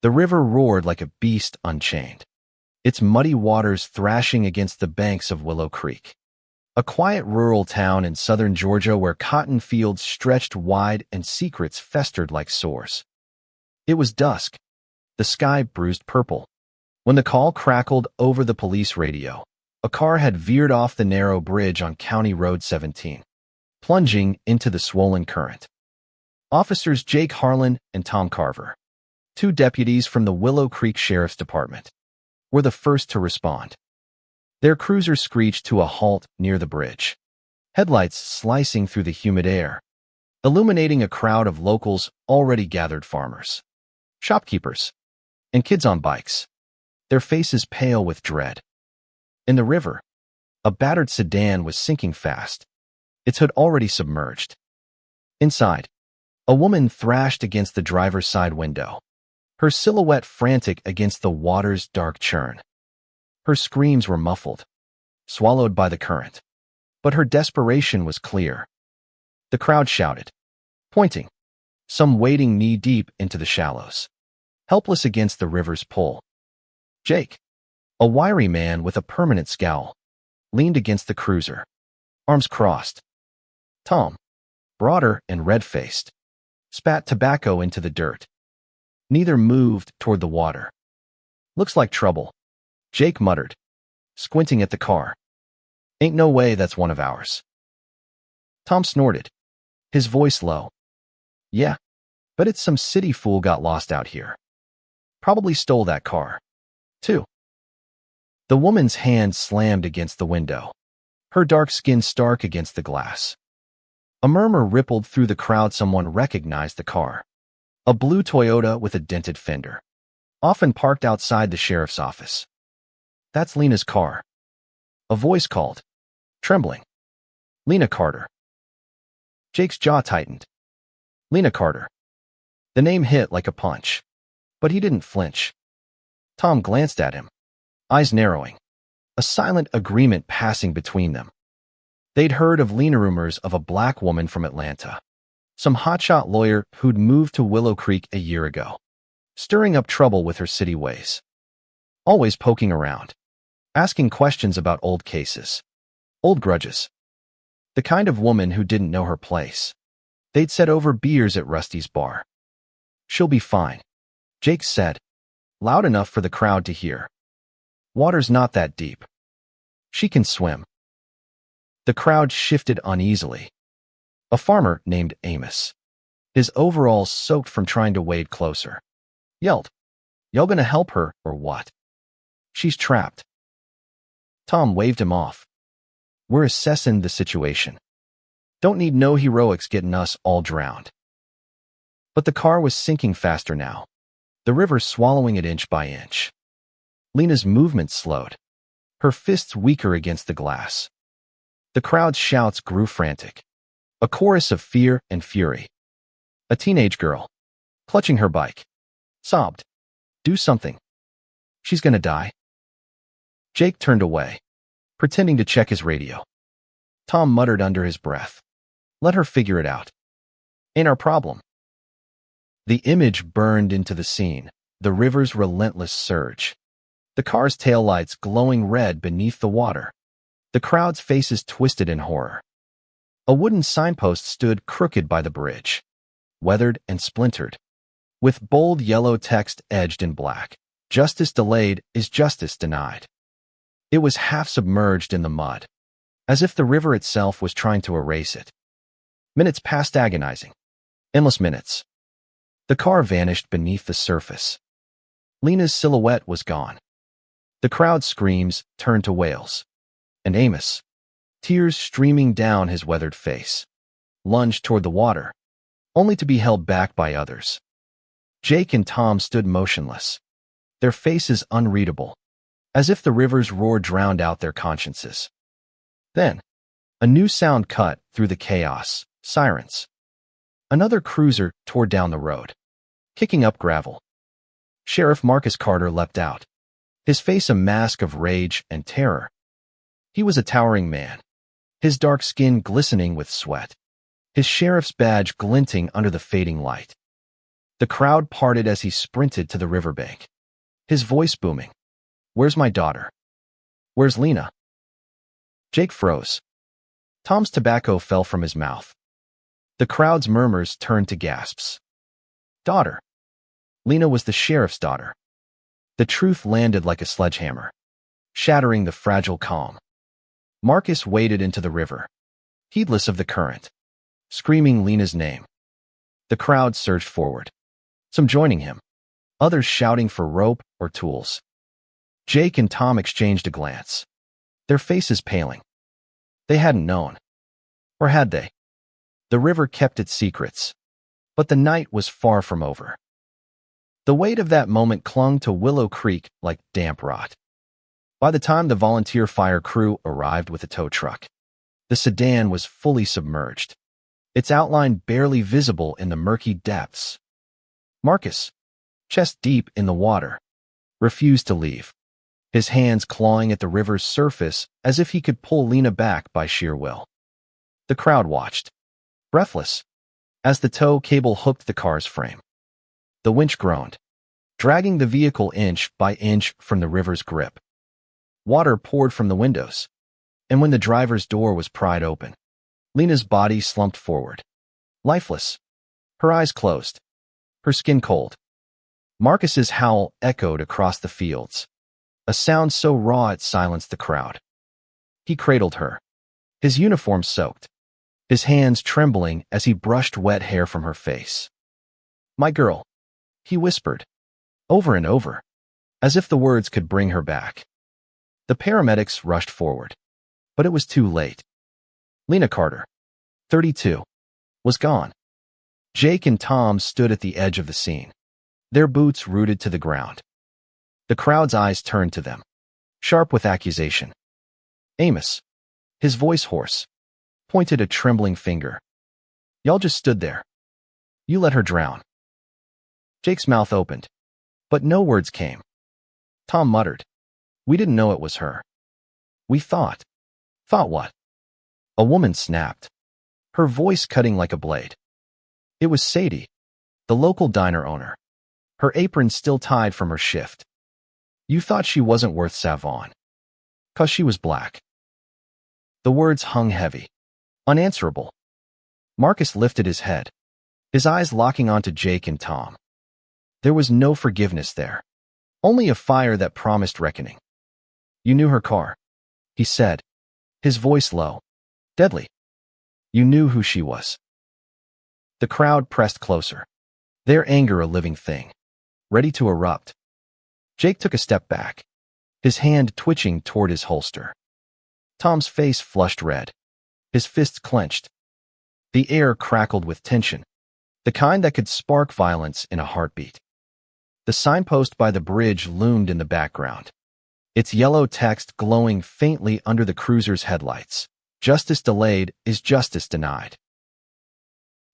The river roared like a beast unchained, its muddy waters thrashing against the banks of Willow Creek, a quiet rural town in southern Georgia where cotton fields stretched wide and secrets festered like sores. It was dusk, the sky bruised purple, when the call crackled over the police radio. A car had veered off the narrow bridge on County Road 17, plunging into the swollen current. Officers Jake Harlan and Tom Carver, two deputies from the Willow Creek Sheriff's Department, were the first to respond. Their cruiser screeched to a halt near the bridge, headlights slicing through the humid air, illuminating a crowd of locals already gathered: farmers, shopkeepers, and kids on bikes, their faces pale with dread. In the river, a battered sedan was sinking fast, its hood already submerged. Inside, a woman thrashed against the driver's side window, her silhouette frantic against the water's dark churn. Her screams were muffled, swallowed by the current, but her desperation was clear. The crowd shouted, pointing, some wading knee-deep into the shallows, helpless against the river's pull. Jake, a wiry man with a permanent scowl, leaned against the cruiser, arms crossed. Tom, broader and red-faced, spat tobacco into the dirt. Neither moved toward the water. Looks like trouble, Jake muttered, squinting at the car. Ain't no way that's one of ours. Tom snorted, his voice low. Yeah, but it's some city fool got lost out here. Probably stole that car, too. The woman's hand slammed against the window, her dark skin stark against the glass. A murmur rippled through the crowd. Someone recognized the car. A blue Toyota with a dented fender, often parked outside the sheriff's office. That's Lena's car. A voice called, trembling. Lena Carter. Jake's jaw tightened. Lena Carter. The name hit like a punch, but he didn't flinch. Tom glanced at him, eyes narrowing, a silent agreement passing between them. They'd heard of Lena, rumors of a black woman from Atlanta, some hotshot lawyer who'd moved to Willow Creek a year ago, stirring up trouble with her city ways. Always poking around, asking questions about old cases, old grudges. The kind of woman who didn't know her place. They'd said over beers at Rusty's bar. She'll be fine, Jake said, loud enough for the crowd to hear. Water's not that deep. She can swim. The crowd shifted uneasily. A farmer named Amos, his overalls soaked from trying to wade closer, yelled, "Y'all gonna help her or what? She's trapped." Tom waved him off. "We're assessing the situation. Don't need no heroics getting us all drowned." But the car was sinking faster now, the river swallowing it inch by inch. Lena's movement slowed, her fists weaker against the glass. The crowd's shouts grew frantic, a chorus of fear and fury. A teenage girl, clutching her bike, sobbed, "Do something. She's gonna die." Jake turned away, pretending to check his radio. Tom muttered under his breath, "Let her figure it out. Ain't our problem." The image burned into the scene, the river's relentless surge, the car's taillights glowing red beneath the water, the crowd's faces twisted in horror. A wooden signpost stood crooked by the bridge, weathered and splintered, with bold yellow text edged in black. "Justice delayed is justice denied." It was half submerged in the mud, as if the river itself was trying to erase it. Minutes passed, agonizing, endless minutes. The car vanished beneath the surface. Lena's silhouette was gone. The crowd's screams turned to wails, and Amos, tears streaming down his weathered face, lunged toward the water, only to be held back by others. Jake and Tom stood motionless, their faces unreadable, as if the river's roar drowned out their consciences. Then, a new sound cut through the chaos: sirens. Another cruiser tore down the road, kicking up gravel. Sheriff Marcus Carter leapt out, his face a mask of rage and terror. He was a towering man, his dark skin glistening with sweat, his sheriff's badge glinting under the fading light. The crowd parted as he sprinted to the riverbank, his voice booming. "Where's my daughter? Where's Lena?" Jake froze. Tom's tobacco fell from his mouth. The crowd's murmurs turned to gasps. Daughter. Lena was the sheriff's daughter. The truth landed like a sledgehammer, shattering the fragile calm. Marcus waded into the river, heedless of the current, screaming Lena's name. The crowd surged forward, some joining him, others shouting for rope or tools. Jake and Tom exchanged a glance, their faces paling. They hadn't known. Or had they? The river kept its secrets, but the night was far from over. The weight of that moment clung to Willow Creek like damp rot. By the time the volunteer fire crew arrived with a tow truck, the sedan was fully submerged, its outline barely visible in the murky depths. Marcus, chest deep in the water, refused to leave, his hands clawing at the river's surface as if he could pull Lena back by sheer will. The crowd watched, breathless, as the tow cable hooked the car's frame. The winch groaned, dragging the vehicle inch by inch from the river's grip. Water poured from the windows, and when the driver's door was pried open, Lena's body slumped forward, lifeless, her eyes closed, her skin cold. Marcus's howl echoed across the fields, a sound so raw it silenced the crowd. He cradled her, his uniform soaked, his hands trembling as he brushed wet hair from her face. "My girl," he whispered, over and over, as if the words could bring her back. The paramedics rushed forward, but it was too late. Lena Carter, 32, was gone. Jake and Tom stood at the edge of the scene, their boots rooted to the ground. The crowd's eyes turned to them, sharp with accusation. Amos, his voice hoarse, pointed a trembling finger. "Y'all just stood there. You let her drown." Jake's mouth opened, but no words came. Tom muttered, "We didn't know it was her. We thought." "Thought what?" A woman snapped, her voice cutting like a blade. It was Sadie, the local diner owner, her apron still tied from her shift. "You thought she wasn't worth Savon, 'cause she was black." The words hung heavy, unanswerable. Marcus lifted his head, his eyes locking onto Jake and Tom. There was no forgiveness there, only a fire that promised reckoning. "You knew her car," he said, his voice low, deadly. "You knew who she was." The crowd pressed closer, their anger a living thing, ready to erupt. Jake took a step back, his hand twitching toward his holster. Tom's face flushed red, his fists clenched. The air crackled with tension, the kind that could spark violence in a heartbeat. The signpost by the bridge loomed in the background, its yellow text glowing faintly under the cruiser's headlights. "Justice delayed is justice denied."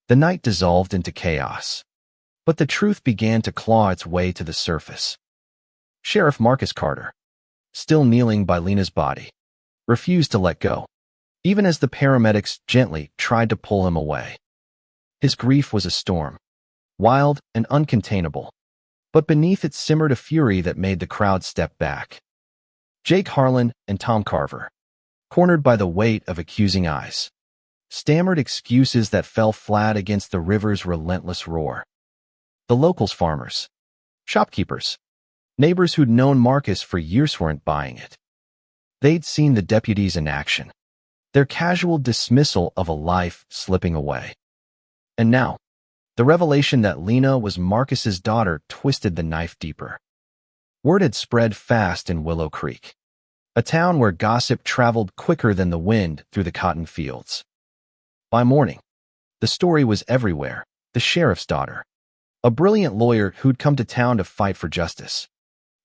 The night dissolved into chaos, but the truth began to claw its way to the surface. Sheriff Marcus Carter, still kneeling by Lena's body, refused to let go, even as the paramedics gently tried to pull him away. His grief was a storm, wild and uncontainable, but beneath it simmered a fury that made the crowd step back. Jake Harlan and Tom Carver, cornered by the weight of accusing eyes, stammered excuses that fell flat against the river's relentless roar. The locals' farmers, shopkeepers, neighbors who'd known Marcus for years weren't buying it. They'd seen the deputies in action, their casual dismissal of a life slipping away. And now, the revelation that Lena was Marcus's daughter twisted the knife deeper. Word had spread fast in Willow Creek, a town where gossip traveled quicker than the wind through the cotton fields. By morning, the story was everywhere. The sheriff's daughter, a brilliant lawyer who'd come to town to fight for justice,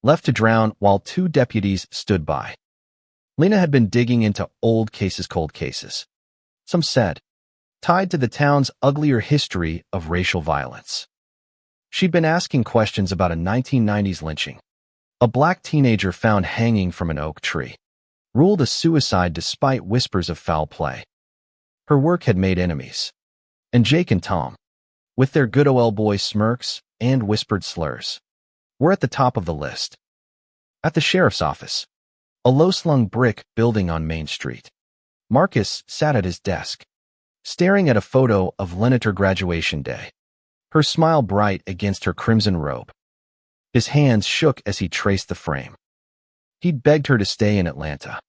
left to drown while two deputies stood by. Lena had been digging into old cases, cold cases, some said, tied to the town's uglier history of racial violence. She'd been asking questions about a 1990s lynching, a black teenager found hanging from an oak tree, ruled a suicide despite whispers of foul play. Her work had made enemies, and Jake and Tom, with their good old boy smirks and whispered slurs. We're at the top of the list. At the sheriff's office, a low-slung brick building on Main Street, Marcus sat at his desk, staring at a photo of Leniter graduation day, her smile bright against her crimson robe. His hands shook as he traced the frame. He'd begged her to stay in Atlanta,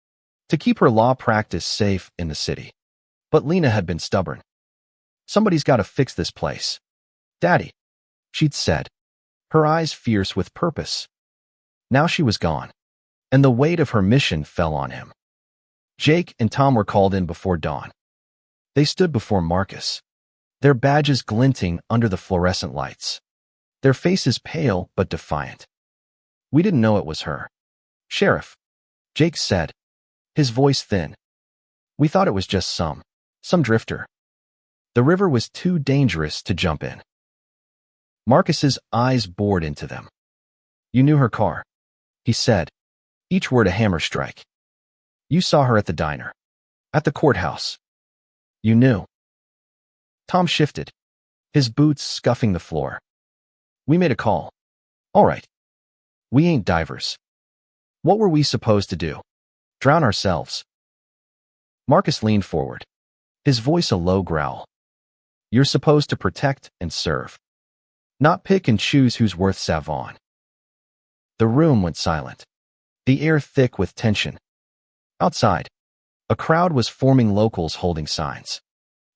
to keep her law practice safe in the city. But Lena had been stubborn. Somebody's got to fix this place. Daddy, she'd said, her eyes fierce with purpose. Now she was gone, and the weight of her mission fell on him. Jake and Tom were called in before dawn. They stood before Marcus, their badges glinting under the fluorescent lights, their faces pale but defiant. We didn't know it was her, Sheriff, Jake said, his voice thin. We thought it was just some drifter. The river was too dangerous to jump in. Marcus's eyes bored into them. You knew her car, he said, each word a hammer strike. You saw her at the diner, at the courthouse. You knew. Tom shifted, his boots scuffing the floor. We made a call. All right. We ain't divers. What were we supposed to do? Drown ourselves? Marcus leaned forward, his voice a low growl. You're supposed to protect and serve, not pick and choose who's worth savon. The room went silent, the air thick with tension. Outside, a crowd was forming, locals holding signs,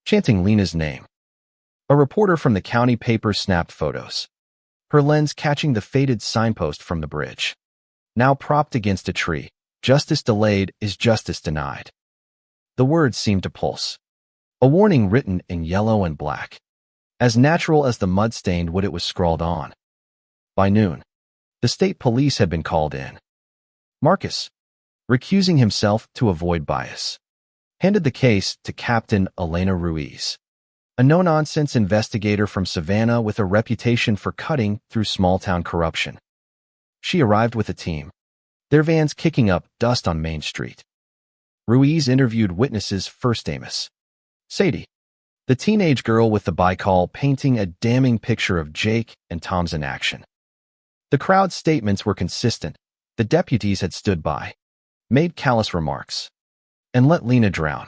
chanting Lena's name. A reporter from the county paper snapped photos, her lens catching the faded signpost from the bridge. Now propped against a tree, justice delayed is justice denied. The words seemed to pulse, a warning written in yellow and black, as natural as the mud-stained wood it was scrawled on. By noon, the state police had been called in. Marcus, recusing himself to avoid bias, handed the case to Captain Elena Ruiz, a no-nonsense investigator from Savannah with a reputation for cutting through small-town corruption. She arrived with a team, their vans kicking up dust on Main Street. Ruiz interviewed witnesses first Amos, Sadie, the teenage girl with the bicall, painting a damning picture of Jake and Tom's inaction. The crowd's statements were consistent. The deputies had stood by, made callous remarks, and let Lena drown.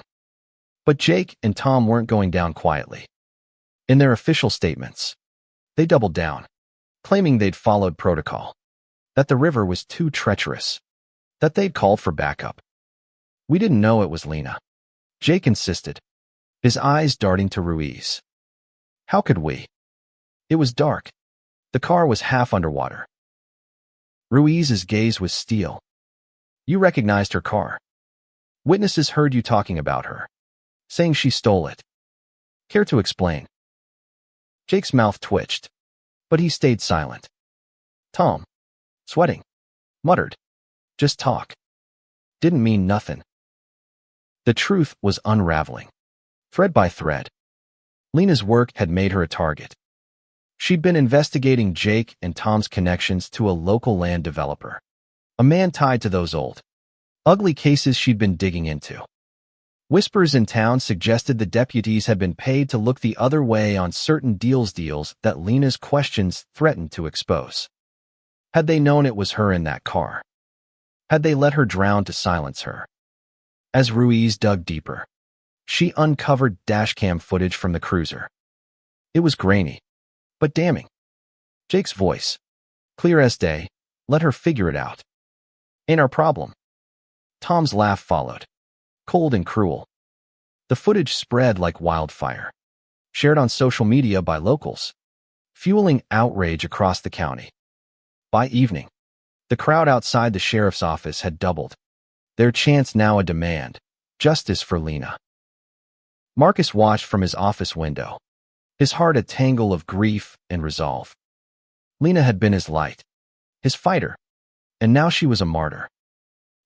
But Jake and Tom weren't going down quietly. In their official statements, they doubled down, claiming they'd followed protocol, that the river was too treacherous, that they'd called for backup. We didn't know it was Lena, Jake insisted, his eyes darting to Ruiz. How could we? It was dark. The car was half underwater. Ruiz's gaze was steel. You recognized her car. Witnesses heard you talking about her, saying she stole it. Care to explain? Jake's mouth twitched, but he stayed silent. Tom, sweating, muttered, just talk. Didn't mean nothing. The truth was unraveling, thread by thread. Lena's work had made her a target. She'd been investigating Jake and Tom's connections to a local land developer, a man tied to those old, ugly cases she'd been digging into. Whispers in town suggested the deputies had been paid to look the other way on certain deals that Lena's questions threatened to expose. Had they known it was her in that car? Had they let her drown to silence her? As Ruiz dug deeper, she uncovered dashcam footage from the cruiser. It was grainy, but damning. Jake's voice, clear as day, let her figure it out. Ain't our problem. Tom's laugh followed, cold and cruel. The footage spread like wildfire, shared on social media by locals, fueling outrage across the county. By evening, the crowd outside the sheriff's office had doubled, their chants now a demand, justice for Lena. Marcus watched from his office window, his heart a tangle of grief and resolve. Lena had been his light, his fighter, and now she was a martyr.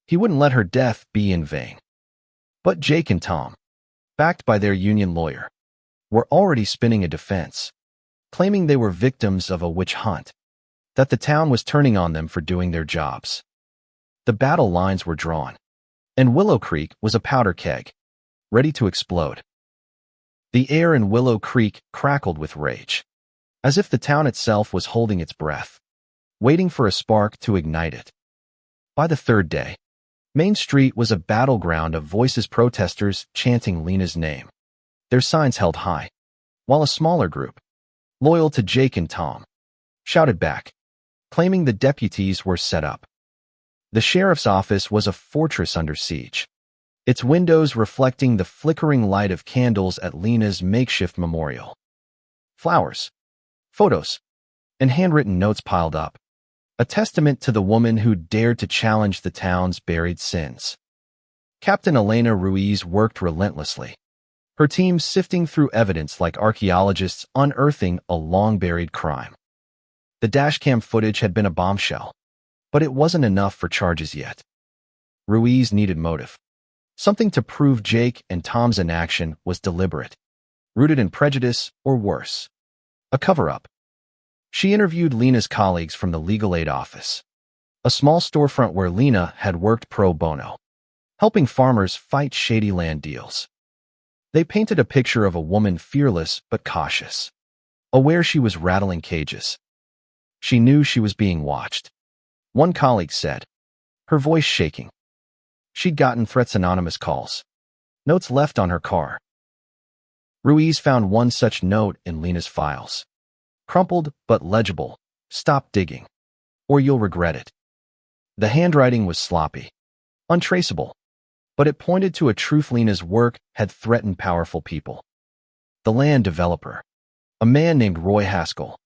He wouldn't let her death be in vain. But Jake and Tom, backed by their union lawyer, were already spinning a defense, claiming they were victims of a witch hunt, that the town was turning on them for doing their jobs. The battle lines were drawn, and Willow Creek was a powder keg, ready to explode. The air in Willow Creek crackled with rage. as if the town itself was holding its breath, waiting for a spark to ignite it. By the third day, Main Street was a battleground of voiceless protesters chanting Lena's name, their signs held high, while a smaller group, loyal to Jake and Tom, shouted back, claiming the deputies were set up. The sheriff's office was a fortress under siege, its windows reflecting the flickering light of candles at Lena's makeshift memorial. Flowers, photos, and handwritten notes piled up, a testament to the woman who dared to challenge the town's buried sins. Captain Elena Ruiz worked relentlessly, her team sifting through evidence like archaeologists unearthing a long-buried crime. The dashcam footage had been a bombshell, but it wasn't enough for charges yet. Ruiz needed motive. Something to prove Jake and Tom's inaction was deliberate, rooted in prejudice or worse, a cover-up. She interviewed Lena's colleagues from the legal aid office, a small storefront where Lena had worked pro bono, helping farmers fight shady land deals. They painted a picture of a woman fearless but cautious, aware she was rattling cages. She knew she was being watched. One colleague said, her voice shaking. She'd gotten threats, anonymous calls, notes left on her car. Ruiz found one such note in Lena's files. Crumpled but legible, "Stop digging, or you'll regret it." The handwriting was sloppy, untraceable, but it pointed to a truth Lena's work had threatened powerful people. The land developer, a man named Roy Haskell,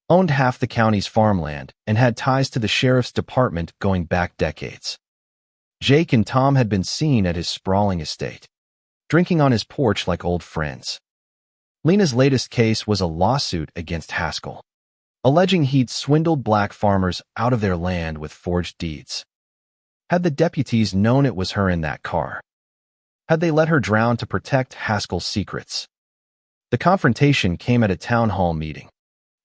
owned half the county's farmland and had ties to the sheriff's department going back decades. Jake and Tom had been seen at his sprawling estate, drinking on his porch like old friends. Lena's latest case was a lawsuit against Haskell, alleging he'd swindled black farmers out of their land with forged deeds. Had the deputies known it was her in that car? Had they let her drown to protect Haskell's secrets? The confrontation came at a town hall meeting,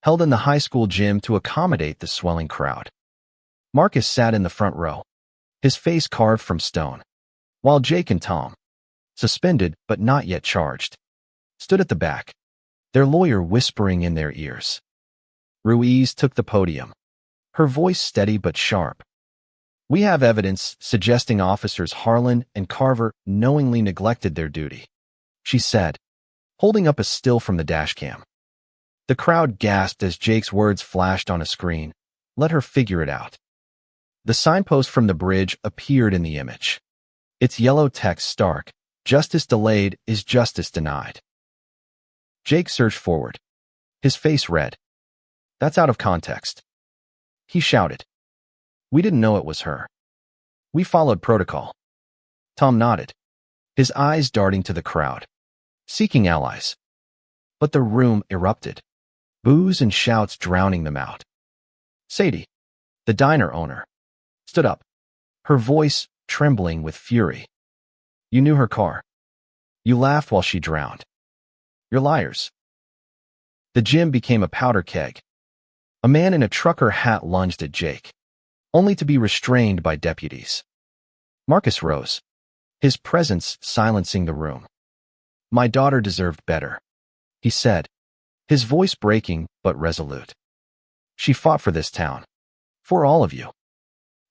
held in the high school gym to accommodate the swelling crowd. Marcus sat in the front row, his face carved from stone, while Jake and Tom, suspended but not yet charged, stood at the back, their lawyer whispering in their ears. Ruiz took the podium, her voice steady but sharp. "We have evidence suggesting officers Harlan and Carver knowingly neglected their duty," she said, holding up a still from the dashcam. The crowd gasped as Jake's words flashed on a screen. Let her figure it out. The signpost from the bridge appeared in the image, its yellow text stark: "Justice delayed is justice denied." Jake surged forward, his face red. "That's out of context," he shouted. "We didn't know it was her. We followed protocol." Tom nodded, his eyes darting to the crowd, seeking allies. But the room erupted, boos and shouts drowning them out. Sadie, the diner owner, stood up, her voice trembling with fury. "You knew her car. You laughed while she drowned. You're liars." The gym became a powder keg. A man in a trucker hat lunged at Jake, only to be restrained by deputies. Marcus rose, his presence silencing the room. "My daughter deserved better," he said, his voice breaking but resolute. "She fought for this town, for all of you.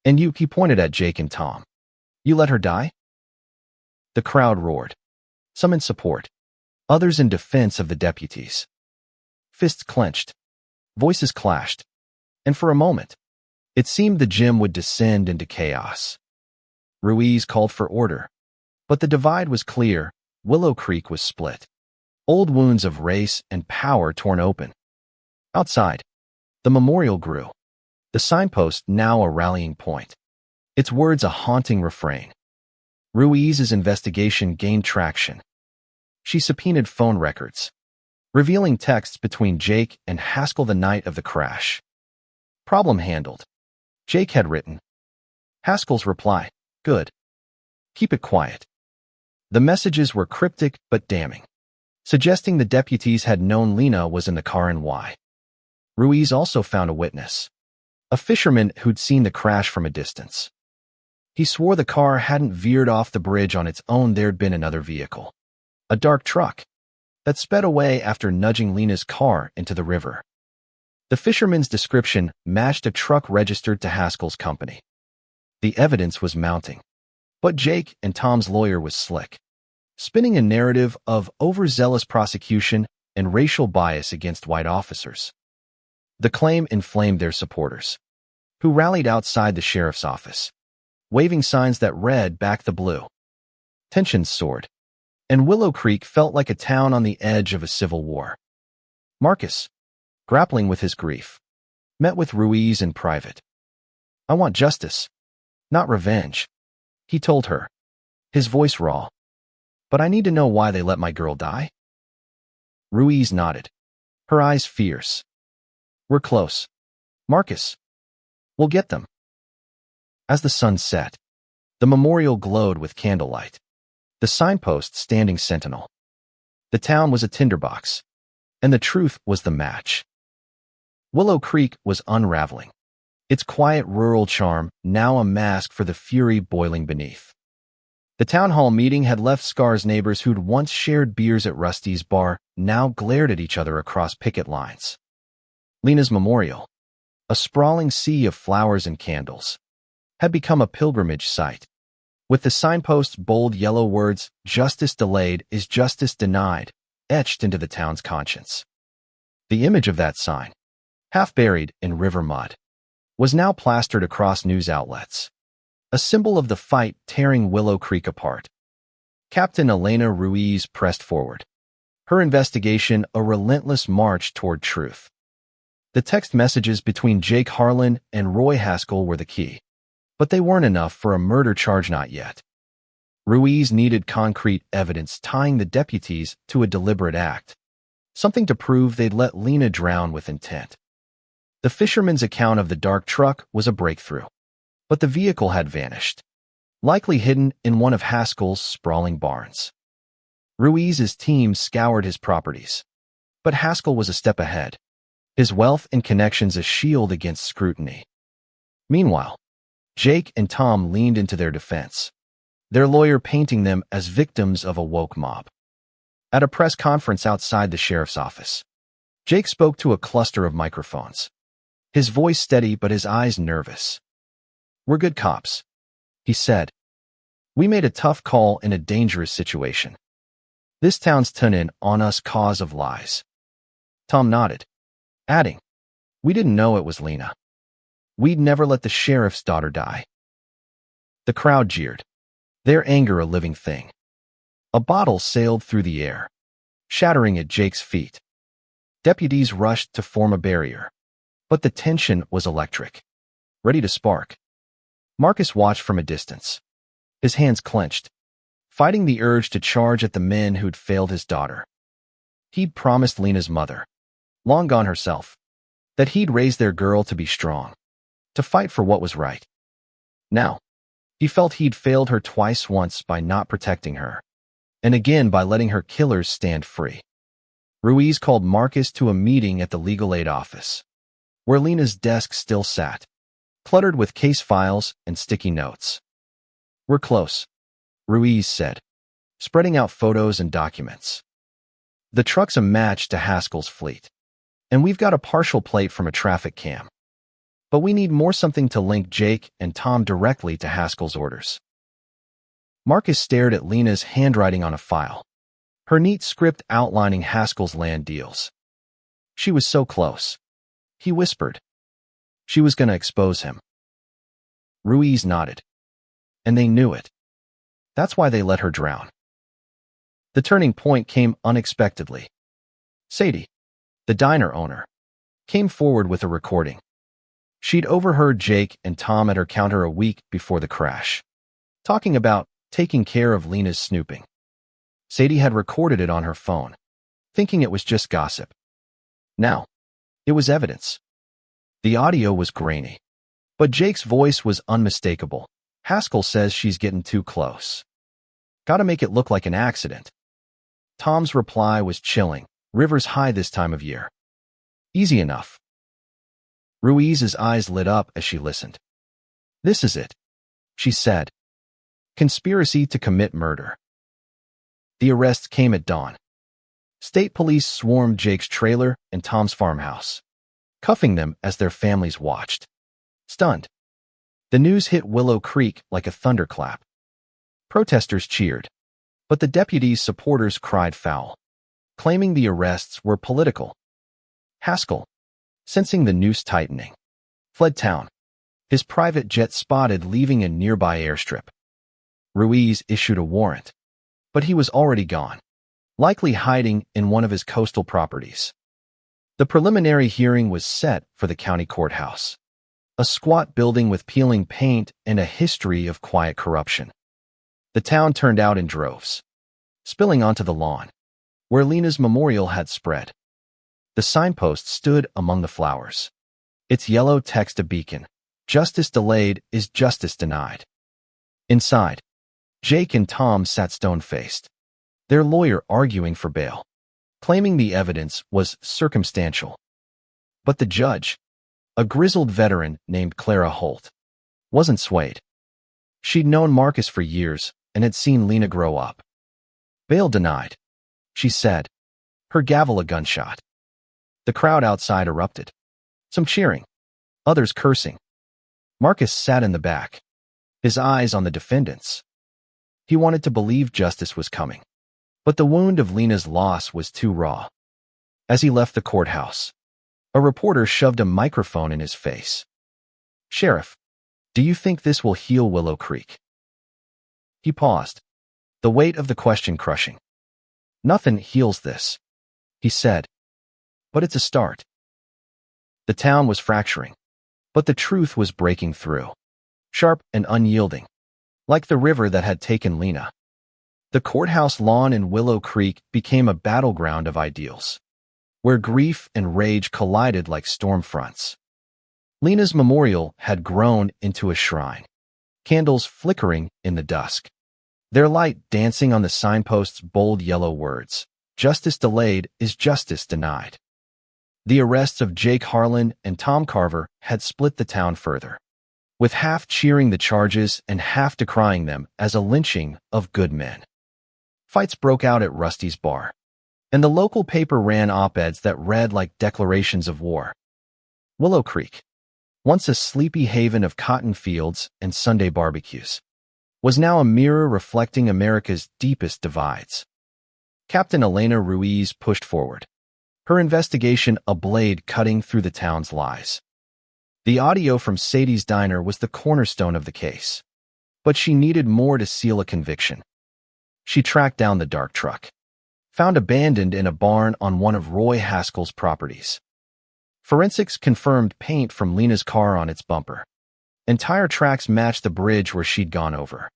And you," he pointed at Jake and Tom, "you let her die?" The crowd roared, some in support, others in defense of the deputies. Fists clenched, voices clashed, and for a moment, it seemed the gym would descend into chaos. Ruiz called for order, but the divide was clear. Willow Creek was split, old wounds of race and power torn open. Outside, the memorial grew, the signpost now a rallying point, its words a haunting refrain. Ruiz's investigation gained traction. She subpoenaed phone records, revealing texts between Jake and Haskell the night of the crash. Problem handled. Jake had written. Haskell's reply: "Good. Keep it quiet." The messages were cryptic but damning, suggesting the deputies had known Lena was in the car and why. Ruiz also found a witness, a fisherman who'd seen the crash from a distance. He swore the car hadn't veered off the bridge on its own. There'd been another vehicle, a dark truck, that sped away after nudging Lena's car into the river. The fisherman's description matched a truck registered to Haskell's company. The evidence was mounting. But Jake and Tom's lawyer was slick, spinning a narrative of overzealous prosecution and racial bias against white officers. The claim inflamed their supporters, who rallied outside the sheriff's office, waving signs that read, "Back the Blue." Tensions soared, and Willow Creek felt like a town on the edge of a civil war. Marcus, grappling with his grief, met with Ruiz in private. "I want justice, not revenge," he told her, his voice raw. "But I need to know why they let my girl die." Ruiz nodded, her eyes fierce. "We're close, Marcus. We'll get them." As the sun set, the memorial glowed with candlelight, the signpost standing sentinel. The town was a tinderbox, and the truth was the match. Willow Creek was unraveling, its quiet rural charm now a mask for the fury boiling beneath. The town hall meeting had left Scar's neighbors who'd once shared beers at Rusty's bar now glared at each other across picket lines. Lena's memorial, a sprawling sea of flowers and candles, had become a pilgrimage site, with the signpost's bold yellow words, "Justice delayed is justice denied," etched into the town's conscience. The image of that sign, half buried in river mud, was now plastered across news outlets, a symbol of the fight tearing Willow Creek apart. Captain Elena Ruiz pressed forward, her investigation a relentless march toward truth. The text messages between Jake Harlan and Roy Haskell were the key, but they weren't enough for a murder charge not yet. Ruiz needed concrete evidence tying the deputies to a deliberate act, something to prove they'd let Lena drown with intent. The fisherman's account of the dark truck was a breakthrough, but the vehicle had vanished, likely hidden in one of Haskell's sprawling barns. Ruiz's team scoured his properties, but Haskell was a step ahead, his wealth and connections a shield against scrutiny. Meanwhile, Jake and Tom leaned into their defense, their lawyer painting them as victims of a woke mob. At a press conference outside the sheriff's office, Jake spoke to a cluster of microphones, his voice steady but his eyes nervous. "We're good cops," he said. "We made a tough call in a dangerous situation. This town's turned in on us cause of lies." Tom nodded, adding, "We didn't know it was Lena. We'd never let the sheriff's daughter die." The crowd jeered, their anger a living thing. A bottle sailed through the air, shattering at Jake's feet. Deputies rushed to form a barrier, but the tension was electric, ready to spark. Marcus watched from a distance, his hands clenched, fighting the urge to charge at the men who'd failed his daughter. He'd promised Lena's mother, long gone herself, that he'd raise their girl to be strong, to fight for what was right. Now, he felt he'd failed her twice, once by not protecting her, and again by letting her killers stand free. Ruiz called Marcus to a meeting at the legal aid office, where Lena's desk still sat, cluttered with case files and sticky notes. "We're close," Ruiz said, spreading out photos and documents. "The truck's a match to Haskell's fleet, and we've got a partial plate from a traffic cam. But we need more, something to link Jake and Tom directly to Haskell's orders." Marcus stared at Lena's handwriting on a file, her neat script outlining Haskell's land deals. She was so close, he whispered. She was going to expose him. Ruiz nodded. And they knew it. That's why they let her drown. The turning point came unexpectedly. Sadie, the diner owner, came forward with a recording. She'd overheard Jake and Tom at her counter a week before the crash, talking about taking care of Lena's snooping. Sadie had recorded it on her phone, thinking it was just gossip. Now, it was evidence. The audio was grainy, but Jake's voice was unmistakable. "Haskell says she's getting too close. Gotta make it look like an accident." Tom's reply was chilling. "River's high this time of year. Easy enough." Ruiz's eyes lit up as she listened. "This is it," she said. "Conspiracy to commit murder." The arrest came at dawn. State police swarmed Jake's trailer and Tom's farmhouse, cuffing them as their families watched. Stunned, the news hit Willow Creek like a thunderclap. Protesters cheered, but the deputies' supporters cried foul, claiming the arrests were political. Haskell, sensing the noose tightening, fled town, his private jet spotted leaving a nearby airstrip. Ruiz issued a warrant, but he was already gone, likely hiding in one of his coastal properties. The preliminary hearing was set for the county courthouse, a squat building with peeling paint and a history of quiet corruption. The town turned out in droves, spilling onto the lawn, where Lena's memorial had spread. The signpost stood among the flowers, its yellow text a beacon. Justice delayed is justice denied. Inside, Jake and Tom sat stone-faced, their lawyer arguing for bail, claiming the evidence was circumstantial. But the judge, a grizzled veteran named Clara Holt, wasn't swayed. She'd known Marcus for years and had seen Lena grow up. Bail denied, she said, her gavel a gunshot. The crowd outside erupted, some cheering, others cursing. Marcus sat in the back, his eyes on the defendants. He wanted to believe justice was coming, but the wound of Lena's loss was too raw. As he left the courthouse, a reporter shoved a microphone in his face. "Sheriff, do you think this will heal Willow Creek?" He paused, the weight of the question crushing. "Nothing heals this," he said, "but it's a start." The town was fracturing, but the truth was breaking through, sharp and unyielding, like the river that had taken Lena. The courthouse lawn in Willow Creek became a battleground of ideals, where grief and rage collided like storm fronts. Lena's memorial had grown into a shrine, candles flickering in the dusk, their light dancing on the signpost's bold yellow words, "Justice delayed is justice denied." The arrests of Jake Harlan and Tom Carver had split the town further, with half cheering the charges and half decrying them as a lynching of good men. Fights broke out at Rusty's bar, and the local paper ran op-eds that read like declarations of war. Willow Creek, once a sleepy haven of cotton fields and Sunday barbecues, was now a mirror reflecting America's deepest divides. Captain Elena Ruiz pushed forward, her investigation a blade cutting through the town's lies. The audio from Sadie's diner was the cornerstone of the case, but she needed more to seal a conviction. She tracked down the dark truck, found abandoned in a barn on one of Roy Haskell's properties. Forensics confirmed paint from Lena's car on its bumper, and tire tracks matched the bridge where she'd gone over.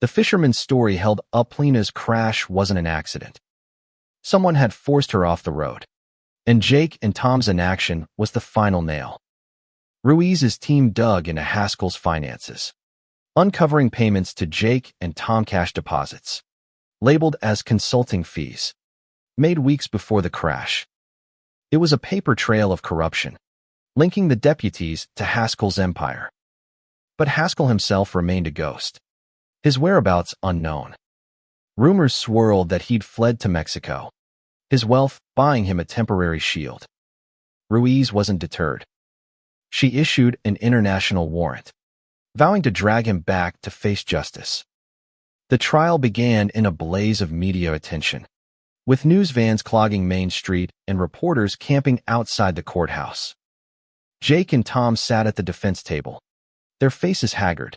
The fisherman's story held up Lena's crash wasn't an accident. Someone had forced her off the road, and Jake and Tom's inaction was the final nail. Ruiz's team dug into Haskell's finances, uncovering payments to Jake and Tom cash deposits, labeled as consulting fees, made weeks before the crash. It was a paper trail of corruption, linking the deputies to Haskell's empire. But Haskell himself remained a ghost, his whereabouts unknown. Rumors swirled that he'd fled to Mexico, his wealth buying him a temporary shield. Ruiz wasn't deterred. She issued an international warrant, vowing to drag him back to face justice. The trial began in a blaze of media attention, with news vans clogging Main Street and reporters camping outside the courthouse. Jake and Tom sat at the defense table, their faces haggard,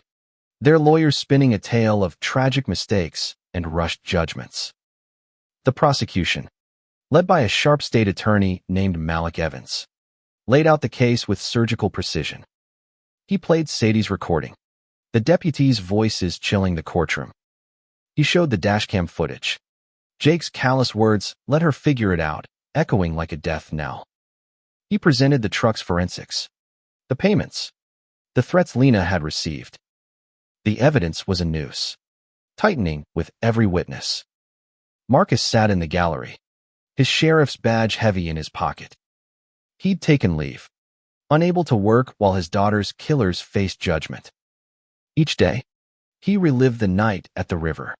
their lawyers spinning a tale of tragic mistakes and rushed judgments. The prosecution, led by a sharp state attorney named Malik Evans, laid out the case with surgical precision. He played Sadie's recording, the deputies' voices chilling the courtroom. He showed the dashcam footage. Jake's callous words let her figure it out, echoing like a death knell. He presented the truck's forensics, the payments, the threats Lena had received. The evidence was a noose, tightening with every witness. Marcus sat in the gallery, his sheriff's badge heavy in his pocket. He'd taken leave, unable to work while his daughter's killers faced judgment. Each day, he relived the night at the river,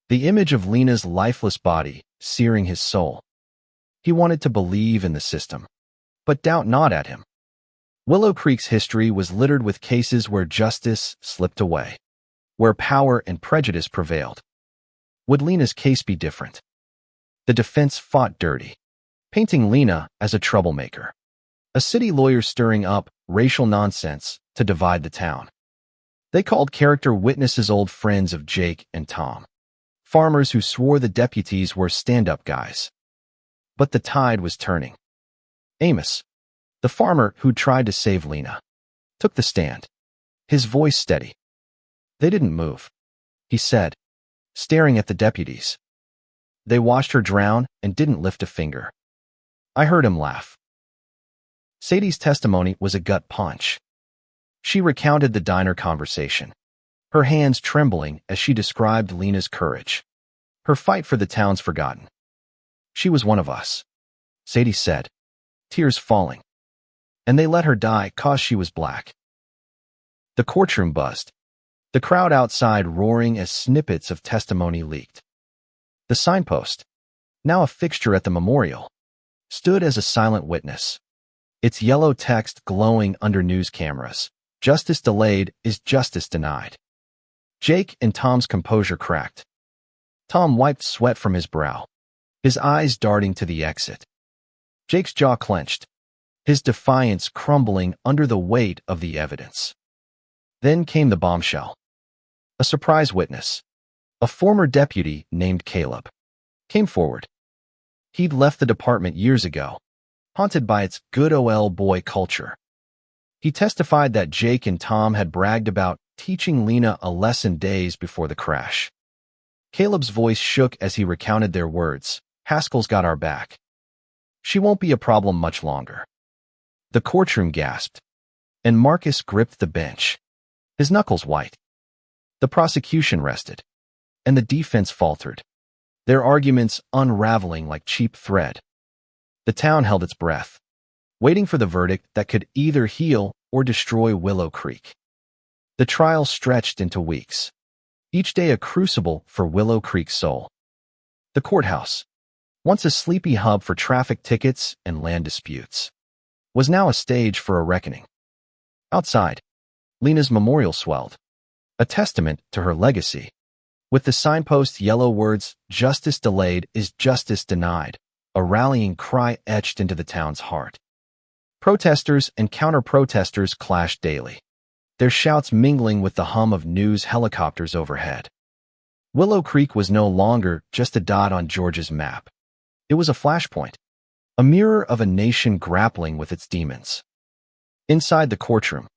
the image of Lena's lifeless body searing his soul. He wanted to believe in the system, but doubt not at him. Willow Creek's history was littered with cases where justice slipped away, where power and prejudice prevailed. Would Lena's case be different? The defense fought dirty, painting Lena as a troublemaker, a city lawyer stirring up racial nonsense to divide the town. They called character witnesses old friends of Jake and Tom, farmers who swore the deputies were stand-up guys. But the tide was turning. Amos, the farmer who tried to save Lena, took the stand, his voice steady. They didn't move, he said, staring at the deputies. They watched her drown and didn't lift a finger. I heard him laugh. Sadie's testimony was a gut punch. She recounted the diner conversation, her hands trembling as she described Lena's courage, her fight for the town's forgotten. She was one of us, Sadie said, tears falling. And they let her die 'cause she was black. The courtroom buzzed, the crowd outside roaring as snippets of testimony leaked. The signpost, now a fixture at the memorial, stood as a silent witness, its yellow text glowing under news cameras. Justice delayed is justice denied. Jake and Tom's composure cracked. Tom wiped sweat from his brow, his eyes darting to the exit. Jake's jaw clenched, his defiance crumbling under the weight of the evidence. Then came the bombshell. A surprise witness, a former deputy named Caleb, came forward. He'd left the department years ago, haunted by its good old boy culture. He testified that Jake and Tom had bragged about teaching Lena a lesson days before the crash. Caleb's voice shook as he recounted their words. Haskell's got our back. She won't be a problem much longer. The courtroom gasped, and Marcus gripped the bench, his knuckles white. The prosecution rested, and the defense faltered, their arguments unraveling like cheap thread. The town held its breath, waiting for the verdict that could either heal or destroy Willow Creek. The trial stretched into weeks, each day a crucible for Willow Creek's soul. The courthouse, once a sleepy hub for traffic tickets and land disputes, was now a stage for a reckoning. Outside, Lena's memorial swelled, a testament to her legacy, with the signpost's yellow words, "Justice delayed is justice denied," a rallying cry etched into the town's heart. Protesters and counter-protesters clashed daily, their shouts mingling with the hum of news helicopters overhead. Willow Creek was no longer just a dot on Georgia's map. It was a flashpoint, a mirror of a nation grappling with its demons. Inside the courtroom,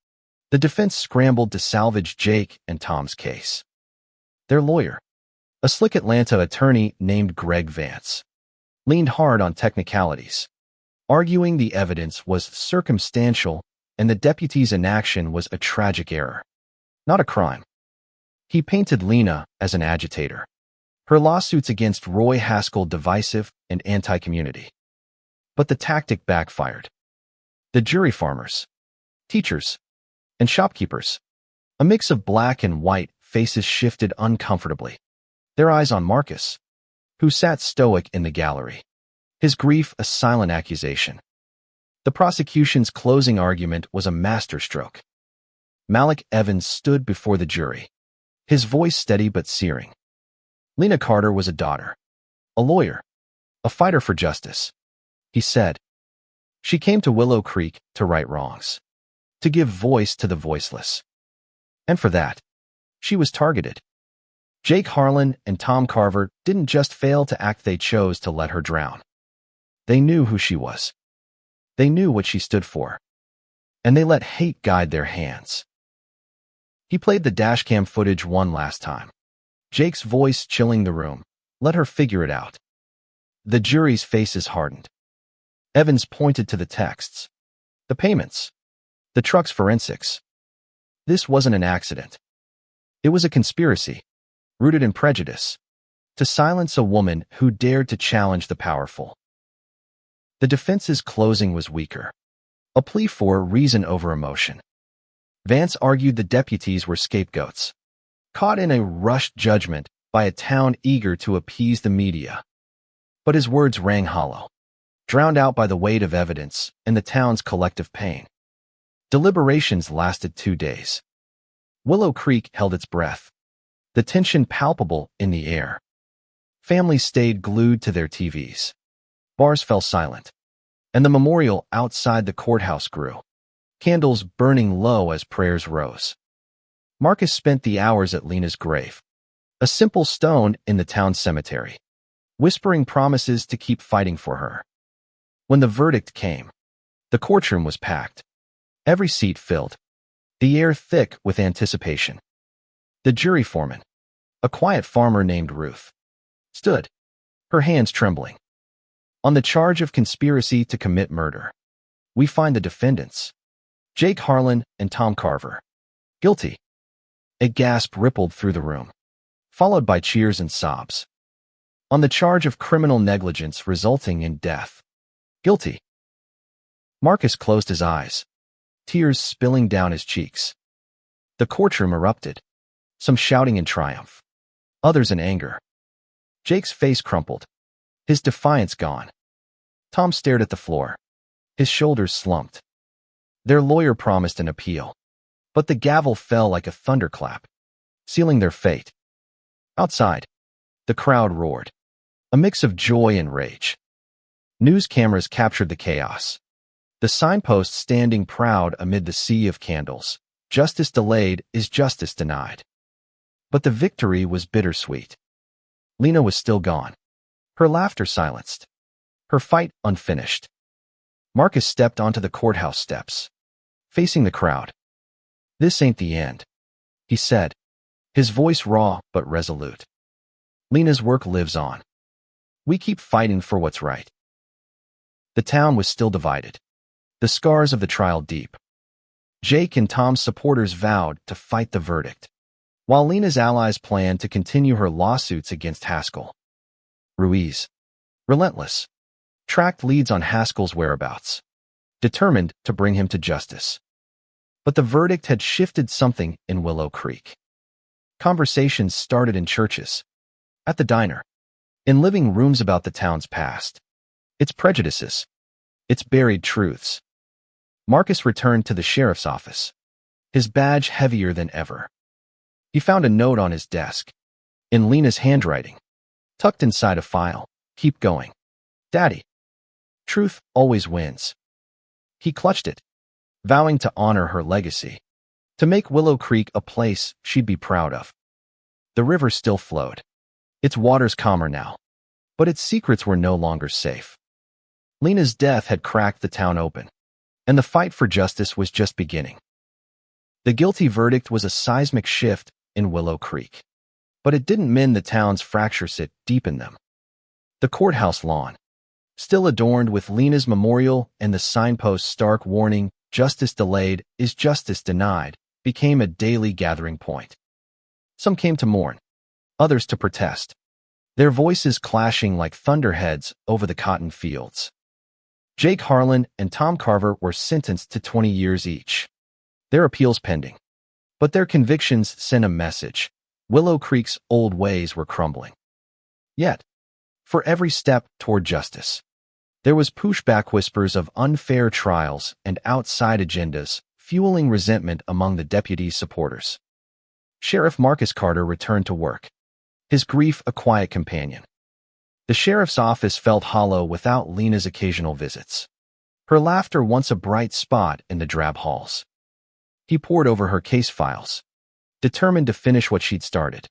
the defense scrambled to salvage Jake and Tom's case. Their lawyer, a slick Atlanta attorney named Greg Vance, leaned hard on technicalities, arguing the evidence was circumstantial and the deputy's inaction was a tragic error, not a crime. He painted Lena as an agitator, her lawsuits against Roy Haskell divisive and anti-community. But the tactic backfired. The jury, farmers, teachers, and shopkeepers, a mix of black and white faces, shifted uncomfortably, their eyes on Marcus, who sat stoic in the gallery, his grief a silent accusation. The prosecution's closing argument was a masterstroke. Malik Evans stood before the jury, his voice steady but searing. Lena Carter was a daughter, a lawyer, a fighter for justice, he said. She came to Willow Creek to right wrongs, to give voice to the voiceless. And for that, she was targeted. Jake Harlan and Tom Carver didn't just fail to act, they chose to let her drown. They knew who she was. They knew what she stood for. And they let hate guide their hands. He played the dashcam footage one last time, Jake's voice chilling the room. Let her figure it out. The jury's faces hardened. Evans pointed to the texts, the payments, the truck's forensics. This wasn't an accident. It was a conspiracy, rooted in prejudice, to silence a woman who dared to challenge the powerful. The defense's closing was weaker, a plea for reason over emotion. Vance argued the deputies were scapegoats, caught in a rushed judgment by a town eager to appease the media. But his words rang hollow. drowned out by the weight of evidence and the town's collective pain. Deliberations lasted 2 days. Willow Creek held its breath, the tension palpable in the air. Families stayed glued to their TVs. Bars fell silent, and the memorial outside the courthouse grew, candles burning low as prayers rose. Marcus spent the hours at Lena's grave, a simple stone in the town cemetery, whispering promises to keep fighting for her. When the verdict came, the courtroom was packed, every seat filled, the air thick with anticipation. The jury foreman, a quiet farmer named Ruth, stood, her hands trembling. On the charge of conspiracy to commit murder, we find the defendants, Jake Harlan and Tom Carver, guilty. A gasp rippled through the room, followed by cheers and sobs. On the charge of criminal negligence resulting in death, guilty. Marcus closed his eyes, tears spilling down his cheeks. The courtroom erupted, some shouting in triumph, others in anger. Jake's face crumpled, his defiance gone. Tom stared at the floor, his shoulders slumped. Their lawyer promised an appeal, but the gavel fell like a thunderclap, sealing their fate. Outside, the crowd roared, a mix of joy and rage. News cameras captured the chaos, the signpost standing proud amid the sea of candles. Justice delayed is justice denied. But the victory was bittersweet. Lena was still gone, her laughter silenced, her fight unfinished. Marcus stepped onto the courthouse steps, facing the crowd. "This ain't the end," he said, his voice raw but resolute. "Lena's work lives on. We keep fighting for what's right." The town was still divided, the scars of the trial deep. Jake and Tom's supporters vowed to fight the verdict, while Lena's allies planned to continue her lawsuits against Haskell. Ruiz, relentless, tracked leads on Haskell's whereabouts, determined to bring him to justice. But the verdict had shifted something in Willow Creek. Conversations started in churches, at the diner, in living rooms about the town's past, its prejudices, its buried truths. Marcus returned to the sheriff's office, his badge heavier than ever. He found a note on his desk, in Lena's handwriting, tucked inside a file. "Keep going, Daddy. Truth always wins." He clutched it, vowing to honor her legacy, to make Willow Creek a place she'd be proud of. The river still flowed, its waters calmer now, but its secrets were no longer safe. Lena's death had cracked the town open, and the fight for justice was just beginning. The guilty verdict was a seismic shift in Willow Creek, but it didn't mend the town's fractures, it deepened them. The courthouse lawn, still adorned with Lena's memorial and the signpost's stark warning, "Justice delayed is justice denied," became a daily gathering point. Some came to mourn, others to protest, their voices clashing like thunderheads over the cotton fields. Jake Harlan and Tom Carver were sentenced to 20 years each, their appeals pending. But their convictions sent a message: Willow Creek's old ways were crumbling. Yet, for every step toward justice, there was pushback, whispers of unfair trials and outside agendas, fueling resentment among the deputy's supporters. Sheriff Marcus Carter returned to work, his grief a quiet companion. The sheriff's office felt hollow without Lena's occasional visits, her laughter once a bright spot in the drab halls. He pored over her case files, determined to finish what she'd started.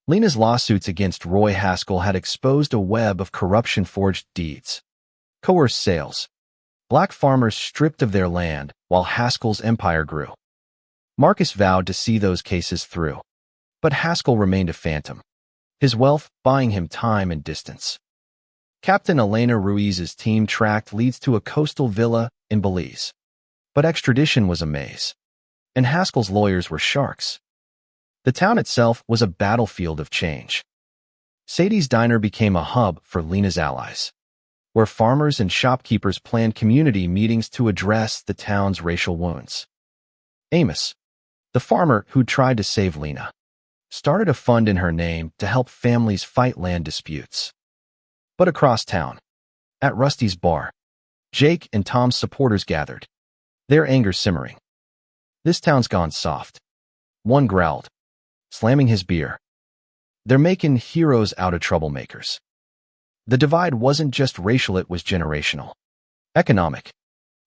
Lena's lawsuits against Roy Haskell had exposed a web of corruption-forged deeds, coerced sales, black farmers stripped of their land while Haskell's empire grew. Marcus vowed to see those cases through, but Haskell remained a phantom, his wealth buying him time and distance. Captain Elena Ruiz's team tracked leads to a coastal villa in Belize, but extradition was a maze, and Haskell's lawyers were sharks. The town itself was a battlefield of change. Sadie's Diner became a hub for Lena's allies, where farmers and shopkeepers planned community meetings to address the town's racial wounds. Amos, the farmer who tried to save Lena, started a fund in her name to help families fight land disputes. But across town, At Rusty's bar, Jake and Tom's supporters gathered, their anger simmering. "This town's gone soft," one growled, slamming his beer. "They're making heroes out of troublemakers." The divide wasn't just racial, it was generational. Economic.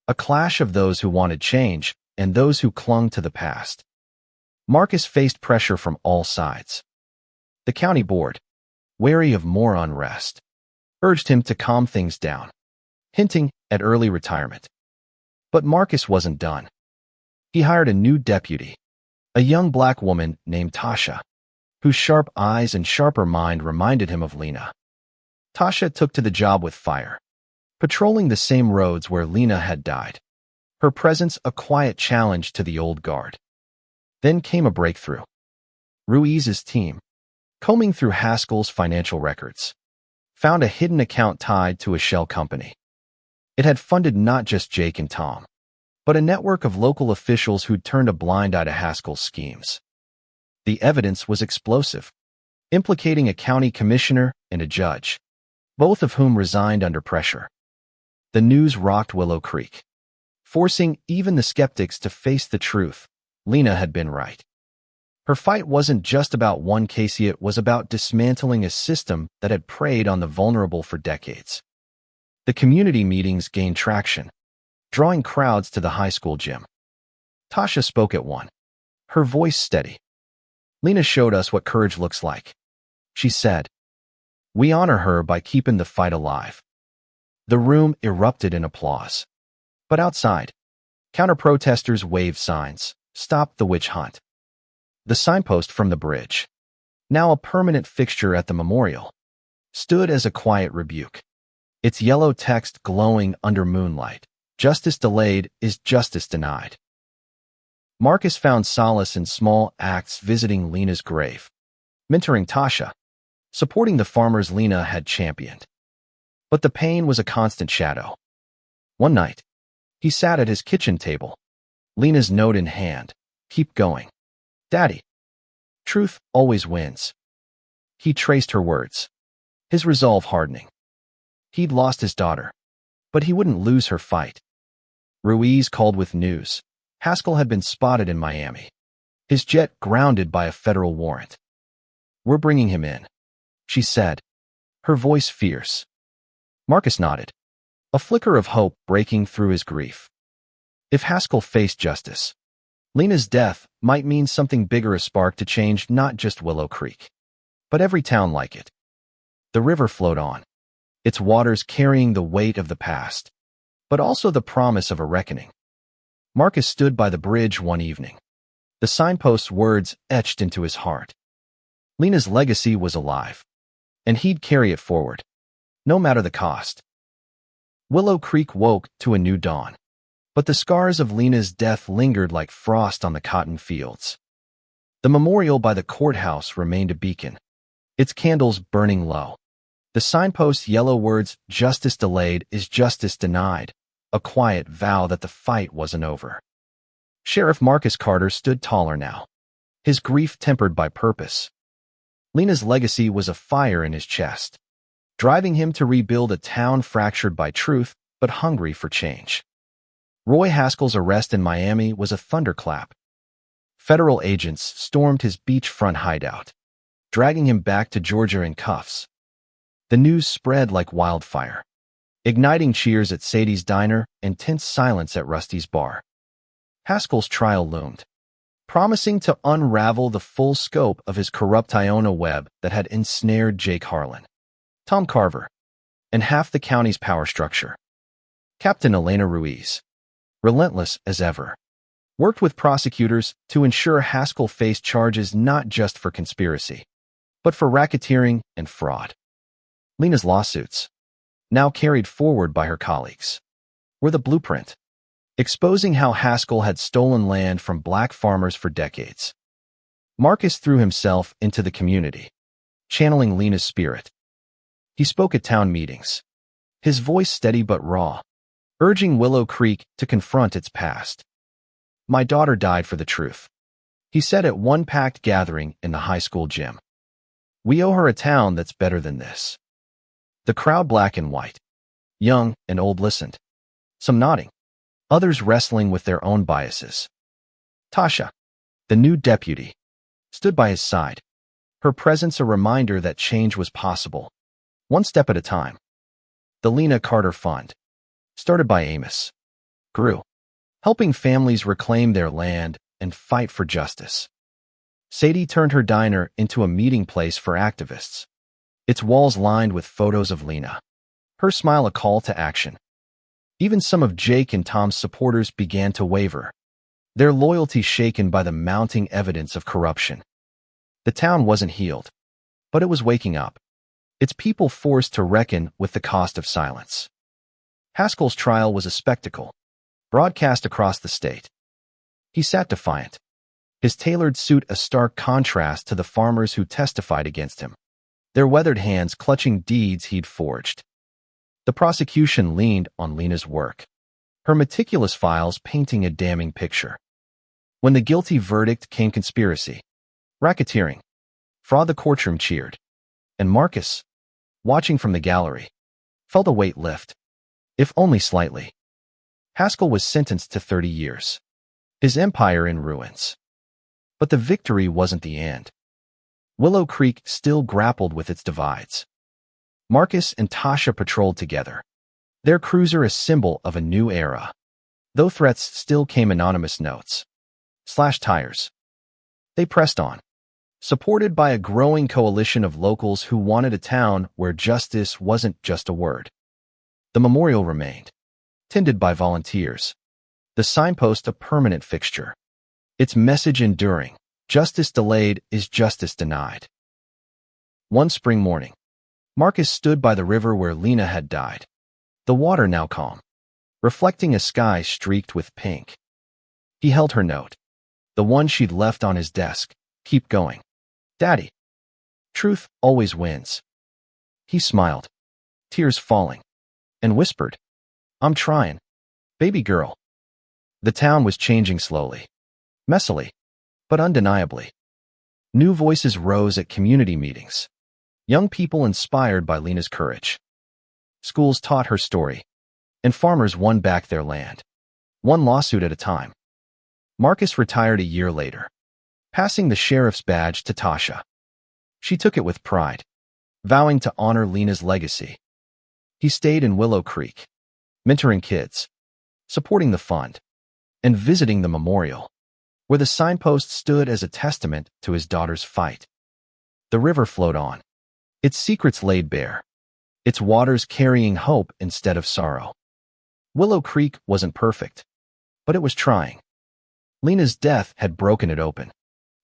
A clash of those who wanted change and those who clung to the past. Marcus faced pressure from all sides. The county board, wary of more unrest, urged him to calm things down, hinting at early retirement. But Marcus wasn't done. He hired a new deputy, a young black woman named Tasha, whose sharp eyes and sharper mind reminded him of Lena. Tasha took to the job with fire, patrolling the same roads where Lena had died, her presence a quiet challenge to the old guard. Then came a breakthrough. Ruiz's team, combing through Haskell's financial records, found a hidden account tied to a shell company. It had funded not just Jake and Tom, but a network of local officials who'd turned a blind eye to Haskell's schemes. The evidence was explosive, implicating a county commissioner and a judge, both of whom resigned under pressure. The news rocked Willow Creek, forcing even the skeptics to face the truth. Lena had been right. Her fight wasn't just about one case, it was about dismantling a system that had preyed on the vulnerable for decades. The community meetings gained traction, drawing crowds to the high school gym. Tasha spoke at one, her voice steady. "Lena showed us what courage looks like," she said. "We honor her by keeping the fight alive." The room erupted in applause. But outside, counter-protesters waved signs, "Stop the witch hunt." The signpost from the bridge, now a permanent fixture at the memorial, stood as a quiet rebuke, its yellow text glowing under moonlight. "Justice delayed is justice denied." Marcus found solace in small acts, visiting Lena's grave, mentoring Tasha, supporting the farmers Lena had championed. But the pain was a constant shadow. One night, he sat at his kitchen table, Lena's note in hand. "Keep going, Daddy. Truth always wins." He traced her words, his resolve hardening. He'd lost his daughter, but he wouldn't lose her fight. Ruiz called with news. Haskell had been spotted in Miami, his jet grounded by a federal warrant. "We're bringing him in," she said, her voice fierce. Marcus nodded, a flicker of hope breaking through his grief. If Haskell faced justice, Lena's death might mean something bigger, a spark to change not just Willow Creek, but every town like it. The river flowed on, its waters carrying the weight of the past, but also the promise of a reckoning. Marcus stood by the bridge one evening, the signpost's words etched into his heart. Lena's legacy was alive, and he'd carry it forward, no matter the cost. Willow Creek woke to a new dawn, but the scars of Lena's death lingered like frost on the cotton fields. The memorial by the courthouse remained a beacon, its candles burning low. The signpost's yellow words, "Justice delayed is justice denied," a quiet vow that the fight wasn't over. Sheriff Marcus Carter stood taller now, his grief tempered by purpose. Lena's legacy was a fire in his chest, driving him to rebuild a town fractured by truth but hungry for change. Roy Haskell's arrest in Miami was a thunderclap. Federal agents stormed his beachfront hideout, dragging him back to Georgia in cuffs. The news spread like wildfire, igniting cheers at Sadie's diner and tense silence at Rusty's bar. Haskell's trial loomed, promising to unravel the full scope of his corrupt Iona web that had ensnared Jake Harlan, Tom Carver, and half the county's power structure. Captain Elena Ruiz, relentless as ever, worked with prosecutors to ensure Haskell faced charges not just for conspiracy, but for racketeering and fraud. Lena's lawsuits, now carried forward by her colleagues, were the blueprint, exposing how Haskell had stolen land from black farmers for decades. Marcus threw himself into the community, channeling Lena's spirit. He spoke at town meetings, his voice steady but raw, urging Willow Creek to confront its past. "My daughter died for the truth," he said at one packed gathering in the high school gym. "We owe her a town that's better than this." The crowd, black and white, Young and old listened, some nodding, others wrestling with their own biases. Tasha, the new deputy, stood by his side, her presence a reminder that change was possible, one step at a time. The Lena Carter Fund, started by Amos, grew, helping families reclaim their land and fight for justice. Sadie turned her diner into a meeting place for activists, its walls lined with photos of Lena, her smile a call to action. Even some of Jake and Tom's supporters began to waver, their loyalty shaken by the mounting evidence of corruption. The town wasn't healed, but it was waking up, its people forced to reckon with the cost of silence. Haskell's trial was a spectacle, broadcast across the state. He sat defiant, his tailored suit a stark contrast to the farmers who testified against him, their weathered hands clutching deeds he'd forged. The prosecution leaned on Lena's work, her meticulous files painting a damning picture. When the guilty verdict came, conspiracy, racketeering, fraud, the courtroom cheered, and Marcus, watching from the gallery, felt a weight lift, if only slightly. Haskell was sentenced to 30 years, his empire in ruins. But the victory wasn't the end. Willow Creek still grappled with its divides. Marcus and Tasha patrolled together, their cruiser a symbol of a new era. Though threats still came, anonymous notes, slashed tires. They pressed on, supported by a growing coalition of locals who wanted a town where justice wasn't just a word. The memorial remained, tended by volunteers, the signpost a permanent fixture, its message enduring: justice delayed is justice denied. One spring morning, Marcus stood by the river where Lena had died, the water now calm, reflecting a sky streaked with pink. He held her note, the one she'd left on his desk. Keep going, Daddy. Truth always wins. He smiled, tears falling, and whispered, I'm trying, baby girl. The town was changing slowly, messily, but undeniably. New voices rose at community meetings, young people inspired by Lena's courage. Schools taught her story, and farmers won back their land, one lawsuit at a time. Marcus retired a year later, passing the sheriff's badge to Tasha. She took it with pride, vowing to honor Lena's legacy. He stayed in Willow Creek, mentoring kids, supporting the fund, and visiting the memorial, where the signpost stood as a testament to his daughter's fight. The river flowed on, its secrets laid bare, its waters carrying hope instead of sorrow. Willow Creek wasn't perfect, but it was trying. Lena's death had broken it open,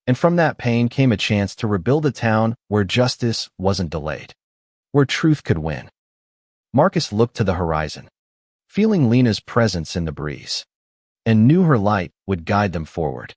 and from that pain came a chance to rebuild a town where justice wasn't delayed, where truth could win. Marcus looked to the horizon, feeling Lena's presence in the breeze, and knew her light would guide them forward.